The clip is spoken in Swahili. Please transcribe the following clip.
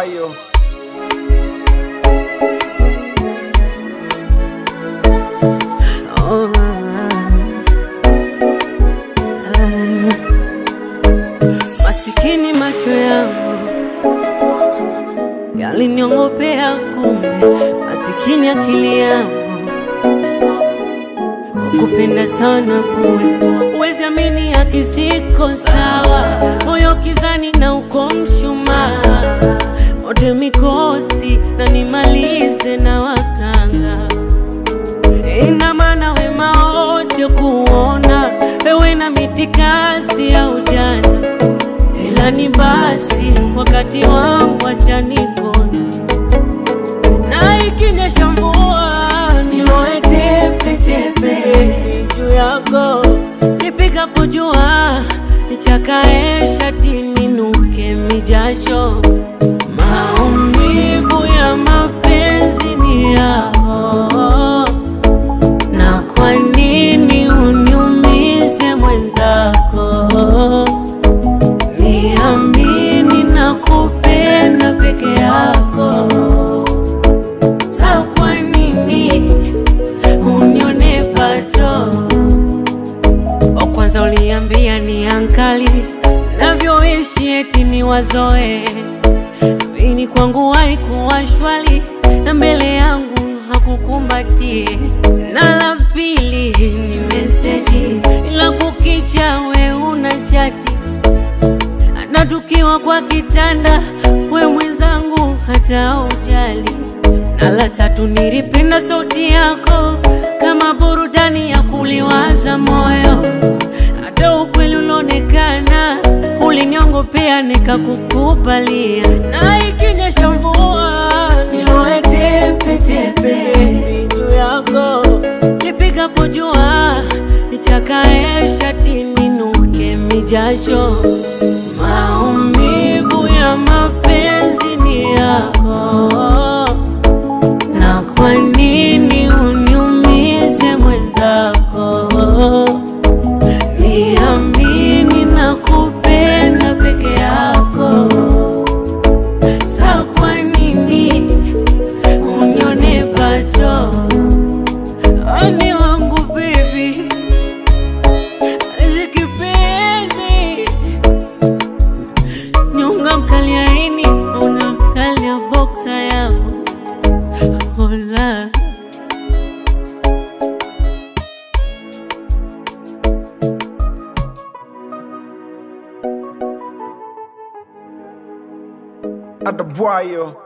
Adebayo. Masikini macho yangu yaliniongopea, kumbe masikini akili yangu kukupenda sana bure. Uwezi amini akisiko sawa, moyo kizani na uko mshumaa, mote mikosi na nimalize na wakanga. Ina maana wema wote kuona wewe na mitikasi ya ujana, ila ni basi wakati wangu acha nikone. Na ikinyesha mvua niloe tepe tepe juu yako, nipigapo jua nichakae shati ninuke mijasho. Maumivu ya mapenzi ni yako, na kwa nini uniumize mwenzako? Niamini na kupenda peke yako, sa kwa nini unione bado? O kwanza uliambia ni ankali navyoishi eti ni wazoe, mini kwangu haikuwa shwali na mbele yangu hakukumbatie. Na la pili ni meseji ila kukicha we unachati, na tukiwa kwa kitanda we mwenzangu hata ujali. Na la tatu nilipenda sauti yako kama burudani ya kuliwaza moyo, hata ukweli ulonekana uliniongopea nikakukubalia. Na ikinyesha mvua niloe tepe tepe juu yako, nipigapo jua nichakae shati ninuke mijasho. Maumivu ya mapenzi ni yako, na kwa nini uniumize mwenzako? Niamini na kupenda peke yako, sa kwa nini unione bado? Ani wangu baby, zikipenzi nyunga mkali aini, una mkali ya boxa yangu. Hola Adebayo.